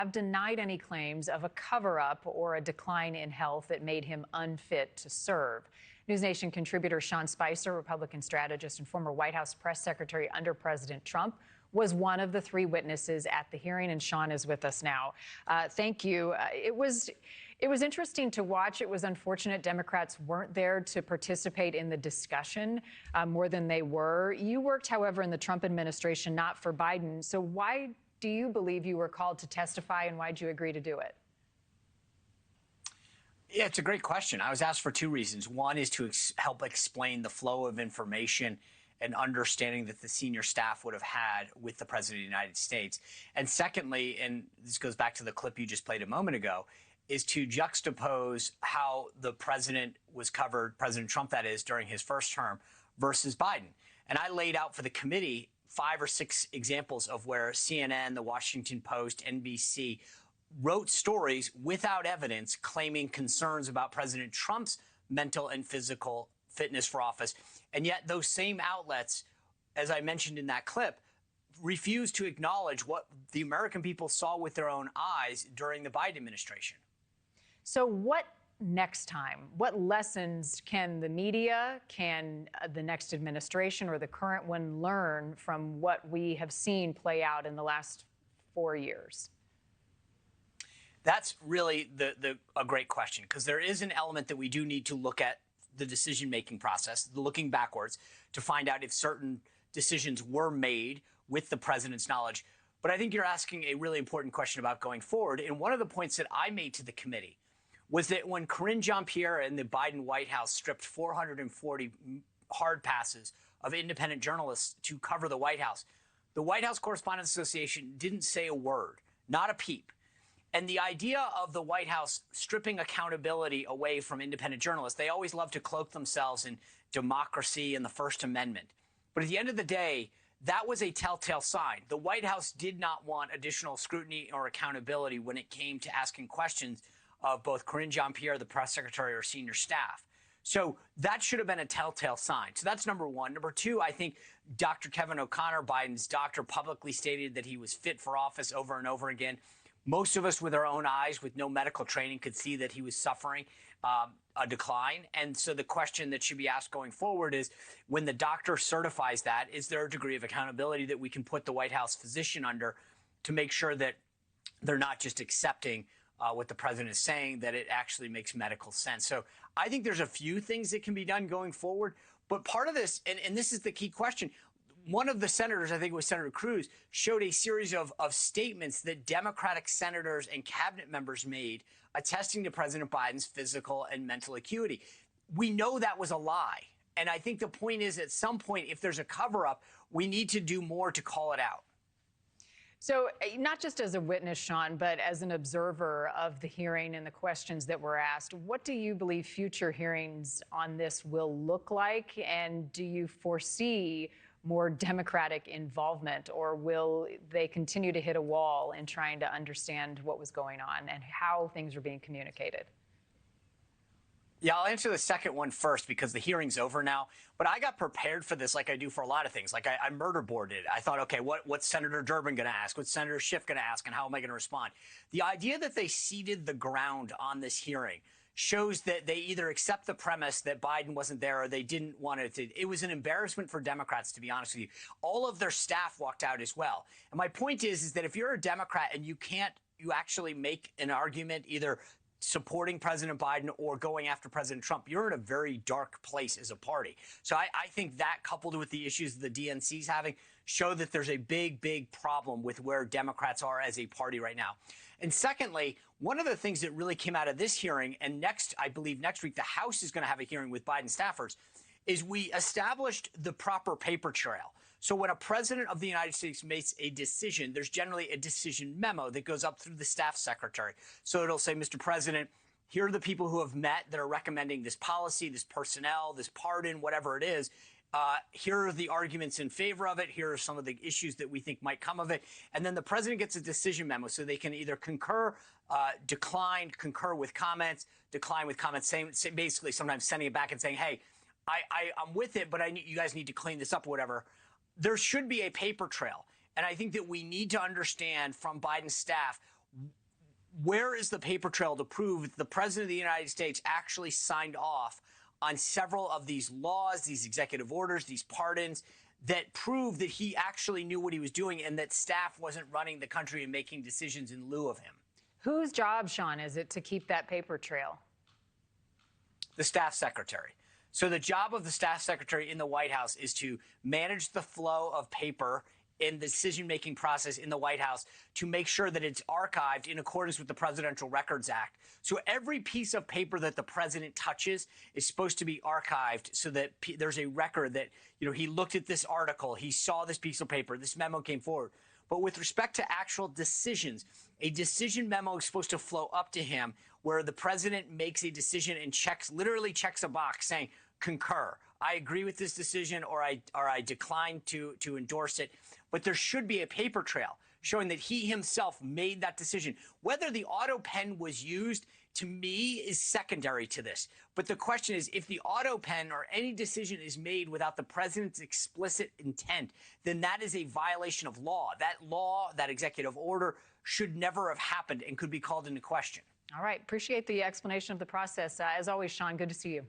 have denied any claims of a cover-up or a decline in health that made him unfit to serve. News Nation contributor Sean Spicer, Republican strategist and former White House press secretary under President Trump, was one of the three witnesses at the hearing, and Sean is with us now. Thank you. It was interesting to watch. It was unfortunate Democrats weren't there to participate in the discussion more than they were. You worked, however, in the Trump administration, not for Biden. So why do you believe you were called to testify, and why did you agree to do it? Yeah, it's a great question. I was asked for two reasons. One is to help explain the flow of information and understanding that the senior staff would have had with the President of the United States. And secondly, and this goes back to the clip you just played a moment ago, is to juxtapose how the president was covered, President Trump that is, during his first term versus Biden. And I laid out for the committee 5 or 6 examples of where CNN, the Washington Post, NBC wrote stories without evidence claiming concerns about President Trump's mental and physical fitness for office. And yet those same outlets, as I mentioned in that clip, refused to acknowledge what the American people saw with their own eyes during the Biden administration. So what next time? What lessons can the media, can the next administration or the current one learn from what we have seen play out in the last 4 years? That's really a great question, because there is an element that we do need to look at the decision-making process, looking backwards, to find out if certain decisions were made with the president's knowledge. But I think you're asking a really important question about going forward. And one of the points that I made to the committee was that when Karine Jean-Pierre and the Biden White House stripped 440 hard passes of independent journalists to cover the White House Correspondents Association didn't say a word, not a peep. And the idea of the White House stripping accountability away from independent journalists, they always love to cloak themselves in democracy and the First Amendment. But at the end of the day, that was a telltale sign. The White House did not want additional scrutiny or accountability when it came to asking questions of both Karine Jean-Pierre, the press secretary, or senior staff. So that should have been a telltale sign. So that's number one. Number two, I think Dr. Kevin O'Connor, Biden's doctor, publicly stated that he was fit for office over and over again. Most of us with our own eyes, with no medical training, could see that he was suffering a decline. And so the question that should be asked going forward is, when the doctor certifies that, is there a degree of accountability that we can put the White House physician under to make sure that they're not just accepting what the president is saying, that it actually makes medical sense? So I think there's a few things that can be done going forward. But part of this, and this is the key question, one of the senators, I think it was Senator Cruz, showed a series of statements that Democratic senators and cabinet members made attesting to President Biden's physical and mental acuity. We know that was a lie. And I think the point is, at some point, if there's a cover-up, we need to do more to call it out. So not just as a witness, Sean, but as an observer of the hearing and the questions that were asked, what do you believe future hearings on this will look like? And do you foresee more Democratic involvement, or will they continue to hit a wall in trying to understand what was going on and how things are being communicated? Yeah, I'll answer the second one first, because the hearing's over now. But I got prepared for this like I do for a lot of things. Like I murder boarded it. I thought, okay, what's Senator Durbin going to ask? What's Senator Schiff going to ask? And how am I going to respond? The idea that they ceded the ground on this hearing shows that they either accept the premise that Biden wasn't there, or they didn't want it to. It was an embarrassment for Democrats, to be honest with you. All of their staff walked out as well. And my point is that if you're a Democrat and you actually make an argument either supporting President Biden or going after President Trump, you're in a very dark place as a party. So I think that, coupled with the issues the DNC's having, show that there's a big problem with where Democrats are as a party right now. And secondly, one of the things that really came out of this hearing, and I believe next week, the House is going to have a hearing with Biden staffers, is we established the proper paper trail. So when a president of the United States makes a decision, there's generally a decision memo that goes up through the staff secretary. So it'll say, Mr. President, here are the people who have met that are recommending this policy, this personnel, this pardon, whatever it is. Here are the arguments in favor of it. Here are some of the issues that we think might come of it. And then the president gets a decision memo, so they can either concur, decline, concur with comments, decline with comments, basically sometimes sending it back and saying, hey, I'm with it, but you guys need to clean this up or whatever. There should be a paper trail. And I think that we need to understand from Biden's staff where is the paper trail to prove that the president of the United States actually signed off on several of these laws, these executive orders, these pardons that prove that he actually knew what he was doing and that staff wasn't running the country and making decisions in lieu of him? Whose job, Sean, is it to keep that paper trail? The staff secretary. So the job of the staff secretary in the White House is to manage the flow of paper in the decision-making process in the White House to make sure that it's archived in accordance with the Presidential Records Act. So every piece of paper that the president touches is supposed to be archived so that there's a record that, he looked at this article, he saw this piece of paper, this memo came forward. But with respect to actual decisions, a decision memo is supposed to flow up to him where the president makes a decision and literally checks a box saying, concur. I agree with this decision, or I decline to endorse it. But there should be a paper trail showing that he himself made that decision. Whether the auto pen was used, to me, is secondary to this. But the question is, if the auto pen or any decision is made without the president's explicit intent, then that is a violation of law. That law, that executive order, should never have happened and could be called into question. All right. Appreciate the explanation of the process. As always, Sean, good to see you.